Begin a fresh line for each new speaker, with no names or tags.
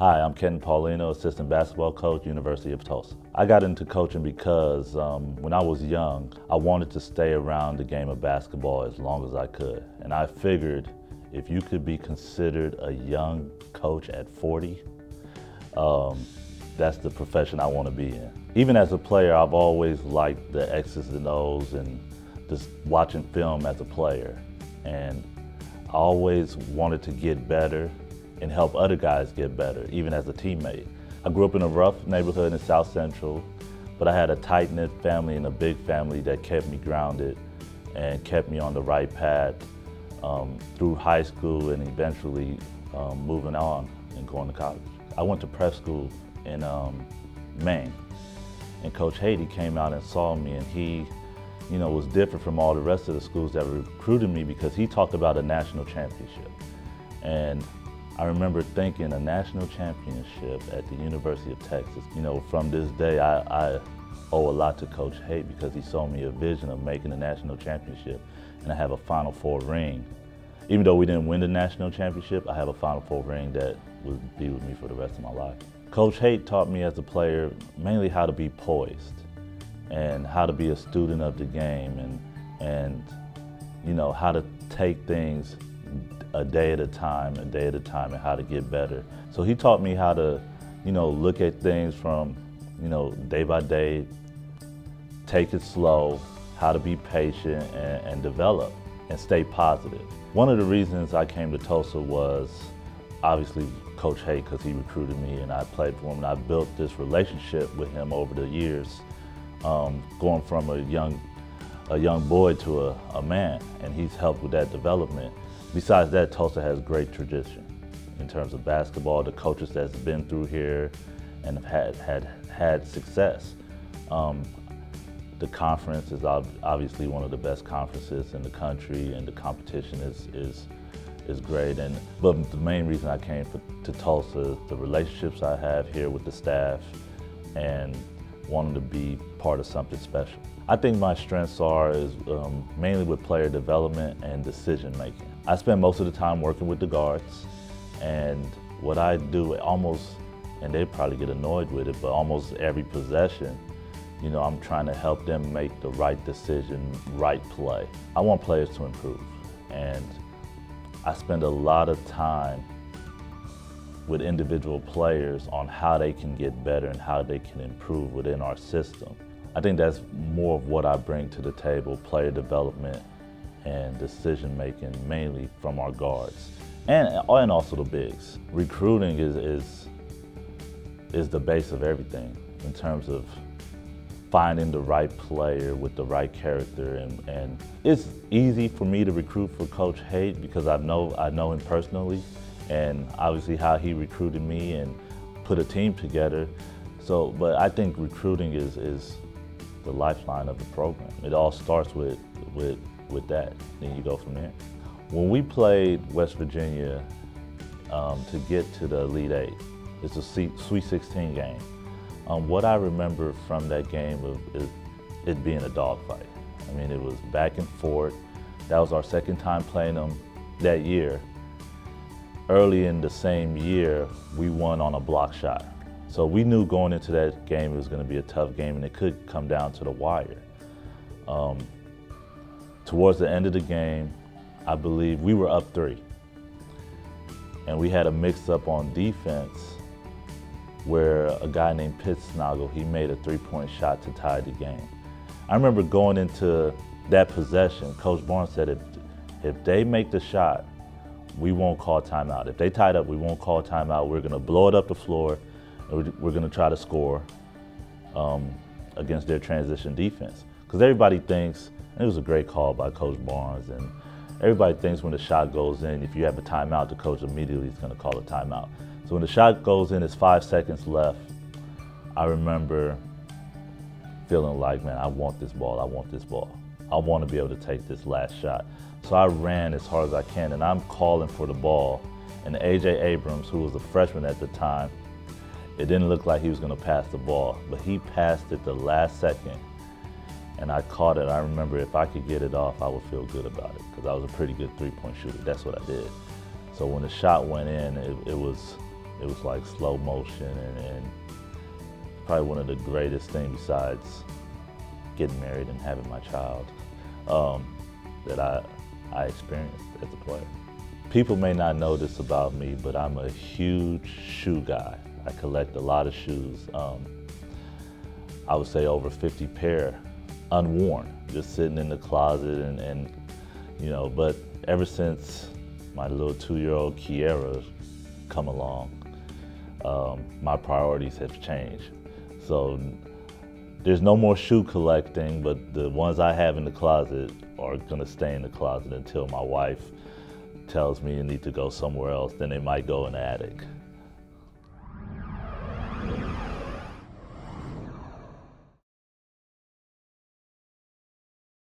Hi, I'm Kenton Paulino, assistant basketball coach, University of Tulsa. I got into coaching because when I was young, I wanted to stay around the game of basketball as long as I could. And I figured if you could be considered a young coach at 40, that's the profession I want to be in. Even as a player, I've always liked the X's and O's and just watching film as a player. And I always wanted to get better and help other guys get better, even as a teammate. I grew up in a rough neighborhood in South Central, but I had a tight-knit family and a big family that kept me grounded and kept me on the right path through high school and eventually moving on and going to college. I went to prep school in Maine, and Coach Haiti came out and saw me, and he was different from all the rest of the schools that recruited me because he talked about a national championship. And I remember thinking a national championship at the University of Texas. From this day, I owe a lot to Coach Haight because he saw me a vision of making a national championship, and I have a Final Four ring. Even though we didn't win the national championship, I have a Final Four ring that will be with me for the rest of my life. Coach Haight taught me as a player mainly how to be poised and how to be a student of the game and how to take things a day at a time, and how to get better. So he taught me how to, look at things from, day by day, take it slow, how to be patient and develop and stay positive. One of the reasons I came to Tulsa was obviously Coach Haight, because he recruited me and I played for him, and I built this relationship with him over the years, going from a young boy to a man, and he's helped with that development. Besides that, Tulsa has great tradition in terms of basketball. The coaches that's been through here and have had success. The conference is obviously one of the best conferences in the country, and the competition is great. But the main reason I came to Tulsa is the relationships I have here with the staff and wanting to be part of something special. I think my strengths is mainly with player development and decision making. I spend most of the time working with the guards, and what I do and they probably get annoyed with it, but almost every possession, I'm trying to help them make the right decision, right play. I want players to improve, and I spend a lot of time with individual players on how they can get better and how they can improve within our system. I think that's more of what I bring to the table: player development and decision making, mainly from our guards and also the bigs. Recruiting is the base of everything in terms of finding the right player with the right character, and it's easy for me to recruit for Coach Haight because I know him personally, and obviously how he recruited me and put a team together. But I think recruiting is the lifeline of the program. It all starts with that, then you go from there. When we played West Virginia to get to the Elite Eight, it's a Sweet 16 game. What I remember from that game is it being a dogfight. I mean, it was back and forth. That was our second time playing them that year. Early in the same year, we won on a block shot. So we knew going into that game it was going to be a tough game, and it could come down to the wire. Towards the end of the game, I believe we were up 3. And we had a mix-up on defense where a guy named Pittsnoggle, he made a 3-point shot to tie the game. I remember going into that possession, Coach Barnes said if they make the shot, we won't call timeout. If they tied up, we won't call timeout. We're going to blow it up the floor, and we're going to try to score against their transition defense. Because everybody thinks, and it was a great call by Coach Barnes, and everybody thinks when the shot goes in, if you have a timeout, the coach immediately is going to call a timeout. So when the shot goes in, it's 5 seconds left. I remember feeling like, man, I want this ball, I want this ball. I want to be able to take this last shot. So I ran as hard as I can, and I'm calling for the ball. And A.J. Abrams, who was a freshman at the time, it didn't look like he was going to pass the ball, but he passed it the last second. And I caught it. I remember if I could get it off, I would feel good about it because I was a pretty good 3-point shooter. That's what I did. So when the shot went in, it was It was like slow motion and probably one of the greatest things besides getting married and having my child that I experienced as a player. People may not know this about me, but I'm a huge shoe guy. I collect a lot of shoes. I would say over 50 pair unworn, just sitting in the closet and you know, but ever since my little 2-year-old Kiera's come along, my priorities have changed. So there's no more shoe collecting, but the ones I have in the closet are gonna stay in the closet until my wife tells me you need to go somewhere else, then they might go in the attic.